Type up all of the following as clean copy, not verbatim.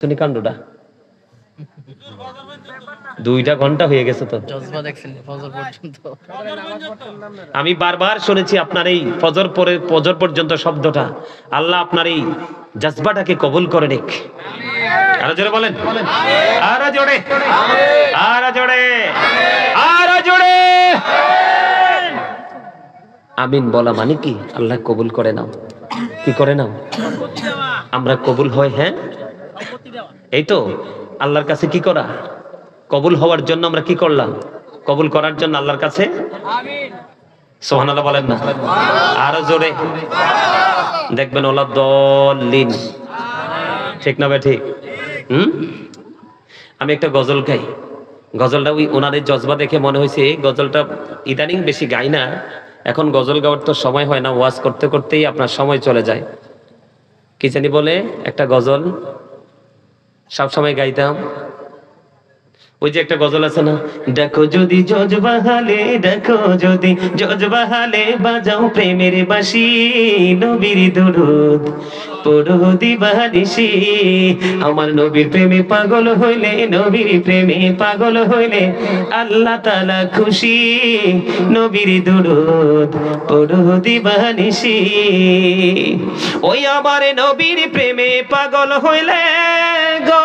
তুমি কাণ্ডটা 2টা ঘন্টা হয়ে গেছে তো জজবা দেখছেন ফজর পর্যন্ত। আমি বারবার শুনেছি আপনার এই ফজর পর্যন্ত শব্দটা। আল্লাহ আপনার এই জজবাটাকে কবুল করে নিক। আরো জোরে বলেন, আরো জোরে, আরো জোরে, আরো জোরে আমিন বলা মানে কি আল্লাহ কবুল করে নাও। কি করে নাও? আমরা কবুল হয়। হ্যাঁ, এই তো আল্লাহর কাছে কি করা, কবুল হওয়ার জন্য আমরা কি করলাম? কবুল করার জন্য আল্লাহর কাছে আমিন সুবহানাল্লাহ বলেন না, আরো জোরে। দেখবেন ওলা দলিন, ঠিক না ভাই? ঠিক। আমি একটা গজল গাই। গজলটা ওই ওনাদের জজবা দেখে মনে হয়েছে গজলটা ইদানিং বেশি গাই না। এখন গজল গাওয়ার তো সময় হয় না, ওয়াজ করতে করতেই আপনার সময় চলে যায়। কি জানি বলে একটা গজল সব সময় গাইতাম। ওই যে একটা গজল আছে না, দেখো যদি জজবাহালে, দেখো যদি জজবাহালে বাজাও প্রেমের বাঁশি, নবীর দুরূদ পড়ো দিবানিশি। আমার নবীর প্রেমে পাগল হইলে, নবীর প্রেমে পাগল হইলে আল্লাহ তাআলা খুশি, নবীর দুরূদ পড়ো দিবানিশি। ওই আমার নবীর প্রেমে পাগল হইলে গো,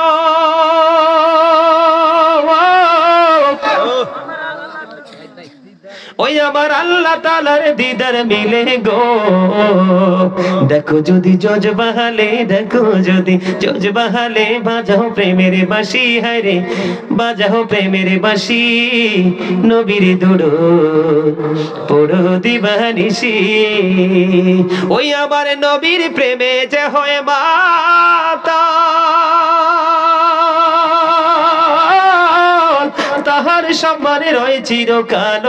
ওই আমার আল্লাহ তাআলার দিদার মিলে গো। দেখো যদি জজবাহালে, দেখো যদি জজবাহালে বাজাও প্রেমের বাঁশি, হায় রে বাজাও প্রেমের বাঁশি, নবীর দুরূদ পড়ো দিবানিশি। ওই আমার নবীর প্রেমে যে হয় মাতা, তাহার সম্মানে রয় চিরকাল।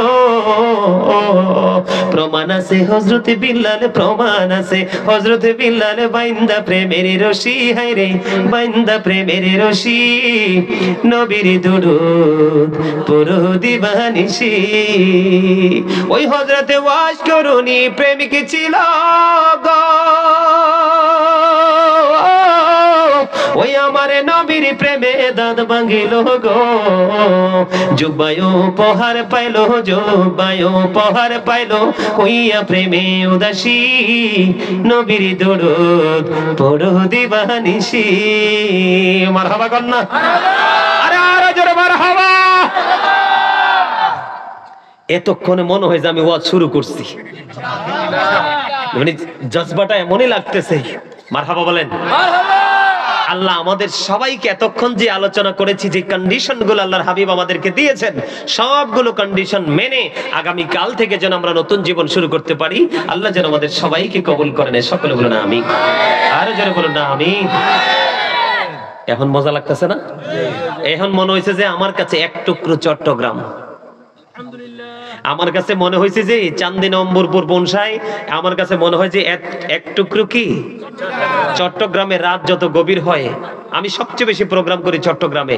প্রমাণ আছে হযরতে বিল্লাল, প্রমাণ আছে হযরতে বিল্লাল বাইন্দা প্রেমের রশি, হায় রে বাইন্দা প্রেমের রশি, নবীর দুরূদ পড়ো দিবানিশি। ওই হযরতে ওয়াজ করুনি প্রেমিক ছিল গো, ওই আমার নবীর প্রেমে দাঁত ভাঙিল গো। জুব্বায় উপহার পাইল, জুব্বায় উপহার পাইল, হইয়া প্রেমে উদাসী, নবীর দুরূদ পড়ো দিবানিশি। মারহাবা কন্যা, আরে আরো জোরে মারহাবা। এতক্ষণে মনে হয় যে আমি ওয়াজ শুরু করছি, মানে জজবাটা এমনই লাগতেছে। মারহাবা বলেন। আল্লাহ আমাদের সবাইকে এতক্ষণ যে আলোচনা করেছি, যে কন্ডিশন গুলো আল্লাহর হাবিব আমাদেরকে দিয়েছেন, সবগুলো কন্ডিশন মেনে আগামী কাল থেকে যেন আমরা নতুন জীবন শুরু করতে পারি। আল্লাহ যেন আমাদের সবাইকে কবুল করেন। সকলে বলুন আমিন, আরো জোরে বলুন না আমিন। এখন মজা লাগতেছে না? এখন মনে হয়েছে যে আমার কাছে এক টুকরো চট্টগ্রাম, আমার কাছে মনে হয়েছে যে চান্দি নম্বরপুর বনসাই, আমার কাছে মনে হয় যে এক টুকরো কি চট্টগ্রামে। রাত যত গভীর হয়, আমি সবচেয়ে বেশি প্রোগ্রাম করি চট্টগ্রামে,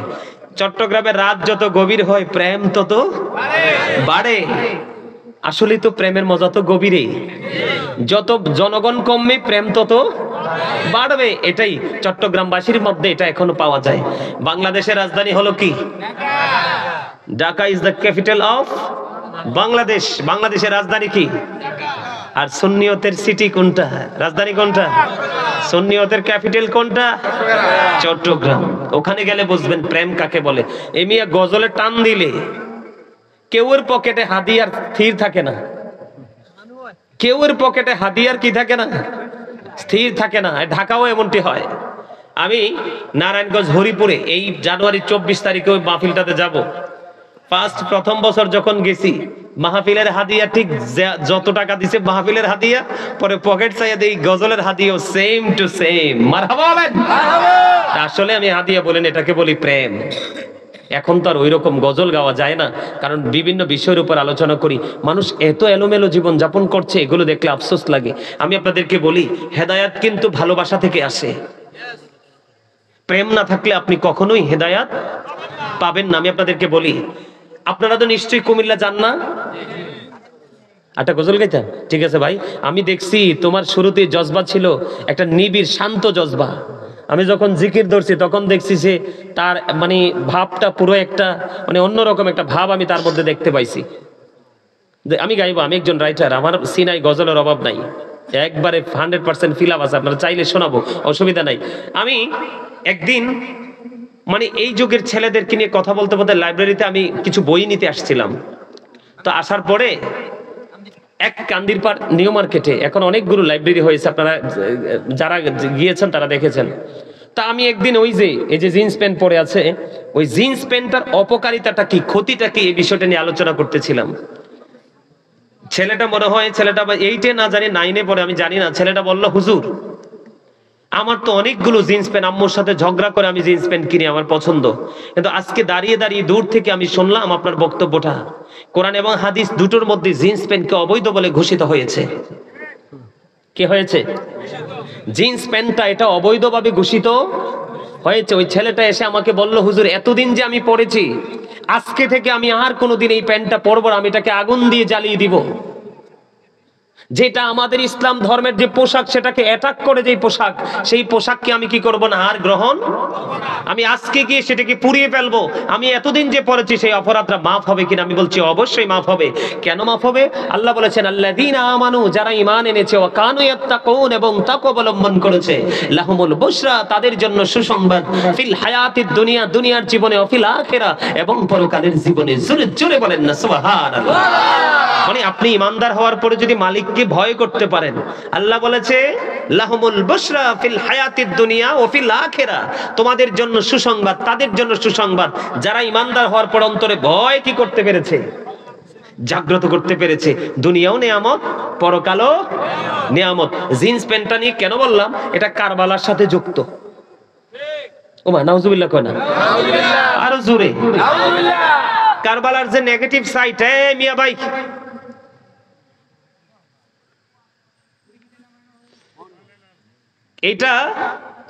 চট্টগ্রামের রাত যত গভীর হয় প্রেম তত বাড়ে। আসলে তো প্রেমের মজা তো গভীরে, যত জনগণ কমবে প্রেম তত বাড়বে। এটাই চট্টগ্রামবাসীর মধ্যে এটা এখনো পাওয়া যায়। বাংলাদেশের রাজধানী হলো কি? Dhaka is the capital of Bangladesh. বাংলাদেশের রাজধানী কি? আর সুন্নিয়তের সিটি কোনটা? রাজধানী কোনটা? সুন্নিয়তের ক্যাপিটাল কোনটা? চট্টগ্রাম। ওখানে গেলে বুঝবেন প্রেম কাকে বলে। এমিয়া গজলে টান দিলে কেউর পকেটে হাদিয়ার স্থির থাকে না, কেউর পকেটে হাদিয়ার কি থাকে না, স্থির থাকে না। ঢাকাও এমনটি হয়। আমি নারায়ণগঞ্জ হরিপুরে এই জানুয়ারি 24 তারিখে ওই মাহফিলটাতে যাব। প্রথম বছর যখন গেছি, মাহফিলের হাদিয়া ঠিক যত টাকা দিছে মাহফিলের হাদিয়া, পরে পকেট চাইয়া দেই গজলের হাদিয়া সেম টু সেম। মারহাবা বলেন। আসলে আমি হাদিয়া বলেন, এটাকে বলি প্রেম। এখন তো আর ওই রকম গজল গাওয়া যায় না, কারণ বিভিন্ন বিষয়ের উপর আলোচনা করি। মানুষ এত এলোমেলো জীবন যাপন করছে, এগুলো দেখলে আফসোস লাগে। আমি আপনাদেরকে বলি, হেদায়াত কিন্তু ভালোবাসা থেকে আসে। প্রেম না থাকলে আপনি কখনোই হেদায়াত পাবেন না। আমি আপনাদেরকে বলি, আপনারা তো নিশ্চয়ই কুমিল্লা যান না? একটা গজল গাইতাম, ঠিক আছে ভাই। আমি দেখছি তোমার শুরুতে জজবা ছিল একটা নিবিড় শান্ত জজবা, আমি যখন জিকির ধরছি তখন দেখছি যে তার মানে ভাবটা পুরো একটা মানে অন্যরকম একটা ভাব আমি তার মধ্যে দেখতে পাইছি। আমি গাইবো, আমি একজন রাইটার, আমার সিনাই গজলের অভাব নাই, একবারে 100% ফিল আপ আছে, আপনারা চাইলে শোনাবো, অসুবিধা নাই। আমি একদিন মানে এই যুগের ছেলেদেরকে নিয়ে কথা বলতে বলতে লাইব্রেরিতে আমি কিছু বই নিতে আসছিলাম। তো আসার পরে এক কান্দিরপাড় নিউ মার্কেটে এখন অনেকগুলো লাইব্রেরি হয়েছে, আপনারা যারা গিয়েছেন তারা দেখেছেন। তা আমি একদিন ওই যে এই যে জিন্স প্যান্ট পরে আছে, ওই জিন্স প্যান্টটার অপকারিতাটা কি, ক্ষতিটা কি, এই বিষয়টা নিয়ে আলোচনা করতেছিলাম। ছেলেটা মনে হয় ছেলেটা 8-এ না জানি 9-এ পড়ে, আমি জানি না। ছেলেটা বলল, হুজুর আমার তো অনেকগুলো জিন্স প্যান্ট, আম্মুর সাথে ঝগড়া করে আমি জিন্স প্যান্ট কিনি, আমার পছন্দ, কিন্তু আজকে দাঁড়িয়ে দাঁড়িয়ে দূর থেকে আমি শুনলাম আপনার বক্তব্যটা, কোরআন এবং হাদিস দুটোর মধ্যে জিন্স প্যান্টকে অবৈধ বলে ঘোষিত হয়েছে। কি হয়েছে? জিন্স প্যান্টটা এটা অবৈধভাবে ঘোষিত হয়েছে। ওই ছেলেটা এসে আমাকে বলল, হুজুর এতদিন যে আমি পরেছি, আজকে থেকে আমি আর কোনোদিন এই প্যান্টটা পরবো না, আমি এটাকে আগুন দিয়ে জ্বালিয়ে দিব। যেটা আমাদের ইসলাম ধর্মের যে পোশাক, সেটাকে অ্যাটাক করে যে পোশাক, সেই পোশাককে আমি কি করব না, আর গ্রহণ, আমি আজকে গিয়ে সেটাকে পুড়িয়ে ফেলবো। আমি এতদিন যে পড়েছি সেই অপরাধটা মাফ হবে কিনা? আমি বলছি অবশ্যই মাফ হবে। কেন মাফ হবে? আল্লাহ বলেছেন, আল্লাযীনা আমানু, যারা ঈমান এনেছে, ওয়া কানু ইয়াত্তাকুন, এবং তাকওয়া অবলম্বন করেছে, লাহুমুল বুশরা, তাদের জন্য সুসংবাদ, ফিল হায়াতিদ দুনিয়া, দুনিয়ার জীবনে, ও ফিল আখিরা, এবং পরকালের জীবনে। জোরে জোরে বলেন না সুবহানাল্লাহ। মানে আপনি ইমানদার হওয়ার পরে যদি মালিককে ভয় করতে পারেন, আল্লাহ বলেছে লাহুমুল বুশরা ফিল হায়াতিদ দুনিয়া ও ফিল আখিরা, তোমাদের জন্য সুসংবাদ, তাদের জন্য সুসংবাদ যারা ইমানদার হওয়ার পর অন্তরে ভয় কি করতে পেরেছে, জাগ্রত করতে পেরেছে। দুনিয়াও নিয়ামত, পরকালও নিয়ামত। জিন্স প্যান্টটা নিয়ে কেন বললাম? এটা কারবালার সাথে যুক্ত। ওমা নাউজুবিল্লাহ কয় না, আরো জোরে কারবালার যে নেগেটিভ সাইড, মিয়া ভাই এটা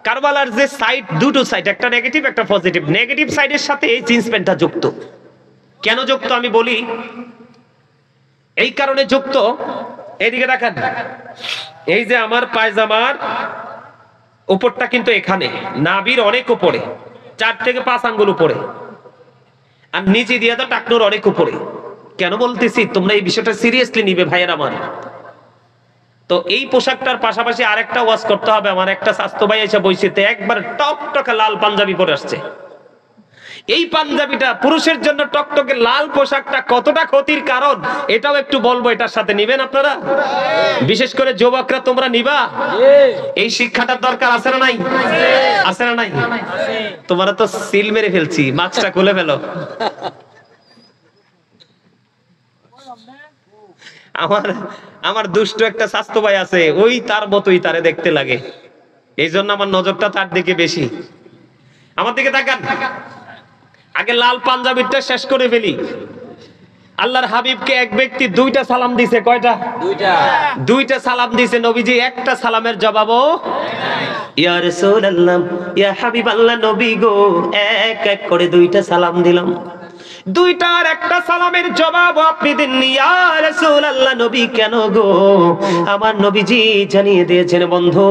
কারবালার যে সাইড, দুটো সাইড, একটা নেগেটিভ একটা পজিটিভ। নেগেটিভ সাইডের সাথে এই জিন্স প্যান্টটা যুক্ত। কেন যুক্ত আমি বলি, এই কারণে যুক্ত, এইদিকে দেখেন, এই যে আমার পায়জামার উপরটা কিন্তু এখানে নাভির অনেক উপরে, 4 থেকে 5 আঙ্গুল উপরে, আর নিচে দিয়ে তো টাকনুর অনেক উপরে। কেন বলতেছি, তোমরা এই বিষয়টা সিরিয়াসলি নিবে ভাইয়ের আমার। তো এই পোশাকটার পাশাপাশি আরেকটা ওয়াজ করতে হবে। আমার একটা স্বাস্থ্য ভাই এসে বইছিতে একবার টকটকে লাল পাঞ্জাবি পরে আসছে। এই পাঞ্জাবিটা পুরুষের জন্য টকটকে লাল পোশাকটা কতটা ক্ষতির কারণ, এটাও একটু বলবো। এটার সাথে নিবেন আপনারা, বিশেষ করে যুবকরা তোমরা নিবা। এই শিক্ষাটার দরকার আছে না নাই? আছে না নাই? তোমরা তো সিল মেরে ফেলছি, মাস্কটা খুলে ফেলো। আমার দুষ্ট একটা স্বাস্থ্য ভাই আছে, ওই তার মতোই তারে দেখতে লাগে, এই জন্য আমার নজরটা তার দিকে বেশি। আমার দিকে তাকান, আগে লাল পাঞ্জাবিটা শেষ করে ফেলি। আল্লাহর হাবিবকে এক ব্যক্তি 2টা সালাম দিছে। কয়টা? 2টা সালাম দিছে নবীজি, একটা সালামের জবাবও ইয়া রাসূলুল্লাহ, ইয়া হাবিবাল্লাহ, নবী গো, এক এক করে 2টা সালাম দিলাম। 2টার একটা সালামের জবাব আপনি দেননি। ইয়া রাসূলুল্লাহ, নবী কেন গো? আমার নবীজি জানিয়ে দিয়েছেন, বন্ধু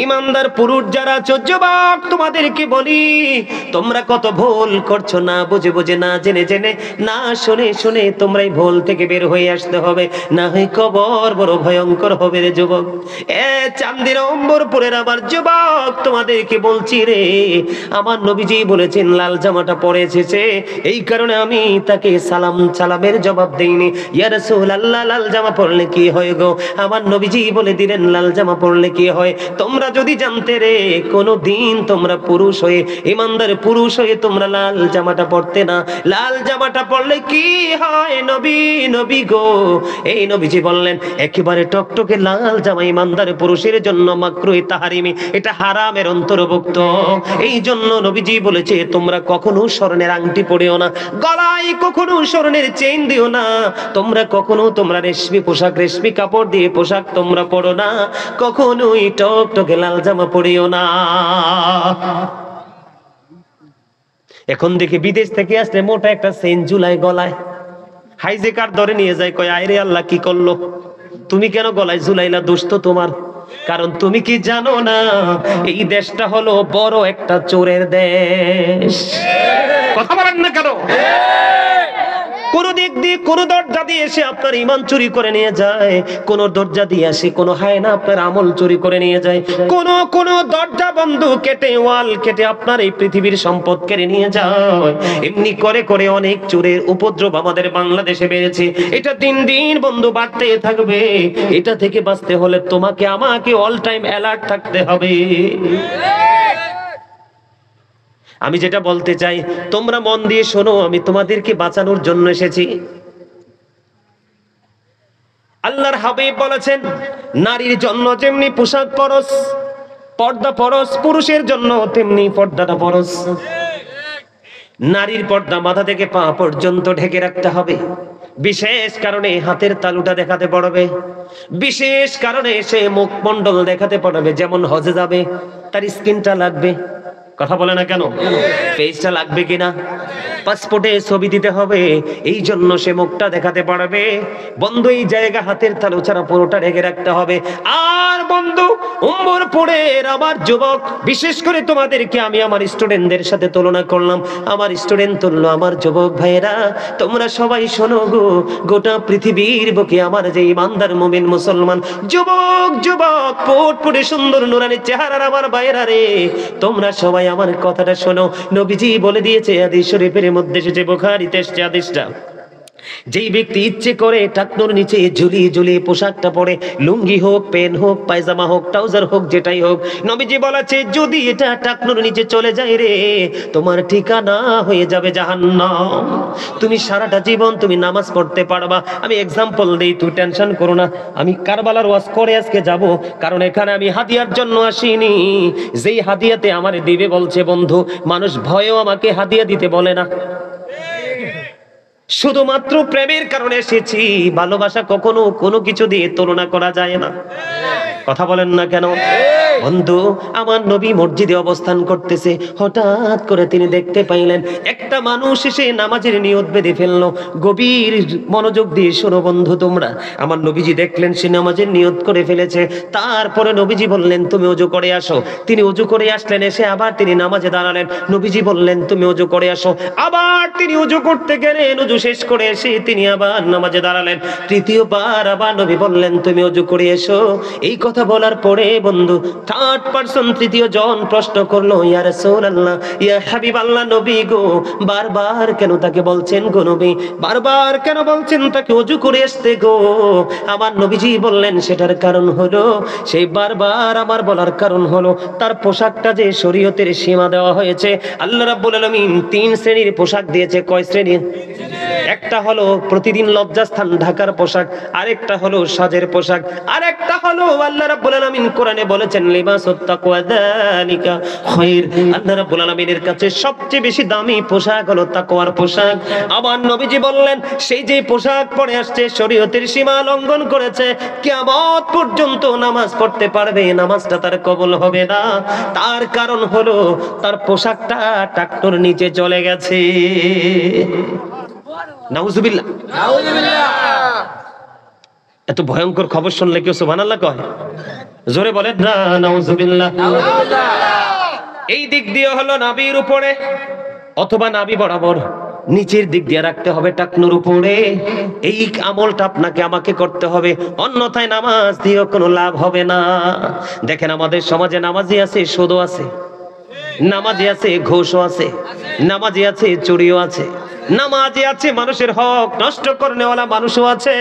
ইমানদার পুরুষ যারা যুবক, তোমাদেরকে বলি, তোমরা কত ভুল করছো, না বুঝে বুঝে, না জেনে জেনে, না শুনে শুনে, তোমরাই ভুল থেকে বের হয়ে আসতে হবে, না হয় কবর বড় ভয়ঙ্কর হবে রে যুবক। চান্দির অম্বরপুরের আমার যুবক, তোমাদেরকে বলছি রে, আমার নবীজি বলেছেন লাল জামাটা পরে এসেছে, এই কারণে আমি তাকে সালামের জবাব দেইনি। ইয়া রাসূলুল্লাহ, লাল জামা পরলে কি হয় গো? আমার নবীজি বলে দিলেন লাল জামা পরলে কি হয়। তোমরা যদি জানতে রে, কোনদিন তোমরা পুরুষ হয়ে, ইমানদার পুরুষ হয়ে তোমরা লাল জামাটা পরতে না। লাল জামাটা পরলে কি হয় নবী গো? এই নবীজি বললেন একেবারে টকটকে লাল জামা ইমানদার পুরুষের জন্য মাকরুহ তাহরিমি, এটা হারামের অন্তর্ভুক্ত। এই জন্য নবীজি বলেছে তোমরা কখনো স্বর্ণের আংটি পরিও না, গলায় কখনো স্বর্ণের চেইন দিও না, তোমরা কখনো তোমরা রেশমি পোশাক, রেশমি কাপড় দিয়ে পোশাক তোমরা পরো না, কখনোই টকটকে লাল জামা পরিও না। এখন দেখি বিদেশ থেকে আসলে মোটা একটা চেইন ঝুলায় গলায়, হাইজেকার ধরে নিয়ে যায়, কয় আয় রে আল্লাহ কি করলো, তুমি কেন গলায় ঝুলাইলা, দোষ তো তোমার। কারণ তুমি কি জানো না এই দেশটা হলো বড় একটা চোরের দেশ? কথা বলেন না কেন? কোন দিক দিয়ে কোন দরজা দিয়ে এসে আপনার ঈমান চুরি করে নিয়ে যায়, কোন দরজা দিয়ে এসে কোন হায়না আপনার আমল চুরি করে নিয়ে যায়, কোন দরজা বন্ধ কেটে ওয়াল কেটে আপনার এই পৃথিবীর সম্পদ কেড়ে নিয়ে যায়। এমনি করে করে অনেক চোরের উপদ্রব আমাদের বাংলাদেশে বেড়েছে। এটা দিন দিন বন্ধু বাড়তে থাকবে। এটা থেকে বাঁচতে হলে তোমাকে আমাকে অল টাইম অ্যালার্ট থাকতে হবে। আমি যেটা বলতে চাই তোমরা মন দিয়ে শোনো, আমি তোমাদেরকে বাঁচানোর জন্য এসেছি। আল্লাহর হাবিব বলেছেন, নারীর জন্য যেমনি পোশাক ফরজ, পর্দা ফরজ, পুরুষের জন্য তেমনি পর্দাটা ফরজ। নারীর পর্দা মাথা থেকে পা পর্যন্ত ঢেকে রাখতে হবে। বিশেষ কারণে হাতের তালুটা দেখাতে পারবে, বিশেষ কারণে সে মুখমণ্ডল দেখাতে পারবে। যেমন হজে যাবে তার স্কিনটা লাগবে, কথা বলে না কেন? ফেসটা লাগবে কিনা? পাসপোর্টে ছবি দিতে হবে, এই জন্য সে মুখটা দেখাতে পারবে। বন্ধু এই জায়গা হাতের তালু ছাড়া পুরোটা ঢেকে রাখতে হবে। আর বন্ধু উম্মর পড়ে আমার যুবক, বিশেষ করে তোমাদেরকে আমি আমার স্টুডেন্টদের সাথে তুলনা করলাম। আমার স্টুডেন্ট তুললো আমার যুবক ভাইয়েরা, তোমরা সবাই শোনো গো, গোটা পৃথিবীর বুকে আমার যে ইমানদার মুমিন মুসলমান যুবক যুবক পটপটে সুন্দর নুরানি চেহারার আমার ভাইয়েরা রে, তোমরা সবাই আমার কথাটা শোনো। নবীজি বলে দিয়েছে হাদিস শরীফের মধ্যে এসেছে, বুখারীতে এসেছে হাদিসটা, যেই ব্যক্তি ইচ্ছে করে টাকনোর নিচে ঝুলিয়ে ঝুলিয়ে পোশাকটা পরে, লুঙ্গি হোক, পেন হোক, পায়জামা হোক, ট্রাউজার হোক, যেটাই হোক, নবীজি বলেছে যদি এটা টাকনোর নিচে চলে যায় রে, তোমার ঠিকানা হয়ে যাবে জাহান্নাম। তুমি সারাটা জীবন তুমি নামাজ পড়তে পারবা। আমি এক্সাম্পল দেই, তুই টেনশন করো না। আমি কারবালার ওয়াজ করে আজকে যাব, কারণ এখানে আমি হাদিয়ার জন্য আসিনি। যেই হাদিয়াতে আমারে দিবে বলছে বন্ধু, মানুষ ভয়েও আমাকে হাদিয়া দিতে বলে না, শুধুমাত্র প্রেমের কারণে এসেছি। ভালোবাসা কখনো কোনো কিছু দিয়ে তুলনা করা যায় না। কথা বলেন না কেন? বন্ধু আমার নবী মসজিদে অবস্থান করতেছে, হঠাৎ করে তিনি দেখতে পাইলেন একটা মানুষ এসে নামাজের নিয়ত বেঁধে ফেললো। গভীর মনোযোগ দিয়ে শোনো বন্ধু তোমরা, আমার নবীজি দেখলেন সে নামাজের নিয়ত করে ফেলেছে। তারপরে নবীজি বললেন তুমি ওযু করে আসো। তিনি ওযু করে আসলেন, এসে আবার তিনি নামাজে দাঁড়ালেন। নবীজি বললেন তুমি ওযু করে আসো। আবার তিনি ওযু করতে গেলেন, ওযু শেষ করে এসে তিনি আবার নামাজে দাঁড়ালেন। তৃতীয়বার আবার নবী বললেন তুমি ওযু করে এসো। এই কথা বলার পরে বন্ধু থার্ড পারসন, তৃতীয় জন প্রশ্ন করলো, ইয়া রাসূলুল্লাহ, ইয়া হাবিবাল্লাহ, নবী গো, বারবার কেন তাকে বলছেন গো নবী, বারবার কেন বলছেন তাকে ওযু করে আসতে গো? আমার নবীজি বললেন সেটার কারণ হলো, সেই বারবার আমার বলার কারণ হলো তার পোশাকটা যে শরীয়তের সীমা দেওয়া হয়েছে। আল্লাহ রাব্বুল আলামিন 3 শ্রেণীর পোশাক দিয়েছে। কয় শ্রেণীর? একটা হলো প্রতিদিন লজ্জাস্থান ঢাকার পোশাক, আরেকটা হলো সাজের পোশাক, আরেকটা হলো আল্লাহ রাব্বুল আলামিন কোরআনে বলেছেন লিবাসুত তাকওয়া যালিকা খায়র। আল্লাহ রাব্বুল আলামিনের কাছে সবচেয়ে বেশি দামি পোশাক হলো তাকওয়ার পোশাক। আবার নবীজি বললেন সেই যে পোশাক পরে আসছে শরীয়তের সীমা লঙ্ঘন করেছে, কিয়ামত পর্যন্ত নামাজ পড়তে পারবে, নামাজটা তার কবুল হবে না। তার কারণ হলো তার পোশাকটা টাকটোর নিচে চলে গেছে। নাউজুবিল্লাহ, নাউজুবিল্লাহ। এত ভয়ঙ্কর খবর শুনলে কেউ সুবহানাল্লাহ কয়? জোরে বলেন না নাউজুবিল্লাহ, নাউজুবিল্লাহ। এই দিক দিয়ে হলো নাভির উপরে অথবা নাভি বরাবর নিচের দিক দিয়ে রাখতে হবে টাকনুর উপরে। এই আমলটা আপনাকে আমাকে করতে হবে, অন্যথায় নামাজ দিয়েও কোনো লাভ হবে না। দেখেন আমাদের সমাজে নামাজি আছে, সুদও আছে, নামাজি আছে, ঘুষও আছে, নামাজি আছে, চুরিও আছে, নামাজি আছে, মানুষের হক নষ্ট করনেওয়ালা মানুষও আছে।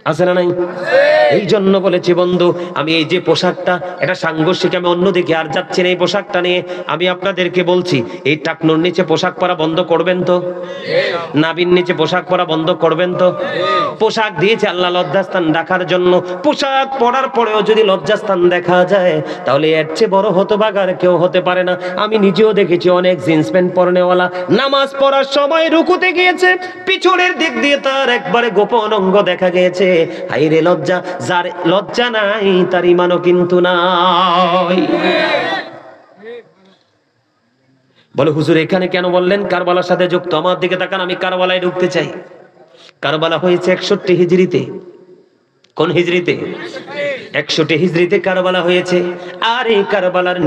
আছে না নাই? এই জন্য বলেছি বন্ধু, আমি এই যে পোশাকটা, এটা সাংঘর্ষিক, আমি অন্যদিকে আর যাচ্ছি না। এই পোশাকটা নিয়ে আমি আপনাদেরকে বলছি, এই টাকনুর নিচে পোশাক পরা বন্ধ করবেন তো? নাভির নিচে পোশাক পরা বন্ধ করবেন তো? পোশাক দিয়েছে আল্লাহ লজ্জাস্থান ঢাকার জন্য। পোশাক পরার পরেও যদি লজ্জাস্থান দেখা যায়, তাহলে এর চেয়ে বড় হতভাগার কেউ হতে পারে না। আমি নিজেও দেখেছি অনেক জিন্স প্যান্ট পরনেওয়ালা নামাজ পড়ার সময় রুকুতে গিয়েছে, পিছনের দিক দিয়ে তার একবারে গোপন অঙ্গ দেখা গিয়েছে। হাইরে লজ্জা, যার লজ্জা নাই তার ঈমানও কিন্তু নাই। বলে হুজুর এখানে কেন বললেন কারবালার সাথে যুক্ত? আমার দিকে তাকান, আমি কারবালায় ঢুকতে চাই। কারবালা হয়েছে 61 হিজরিতে। কোন হিজরিতে? 61 হিজরিতে কারবালা হয়েছে। আর এই কারবালার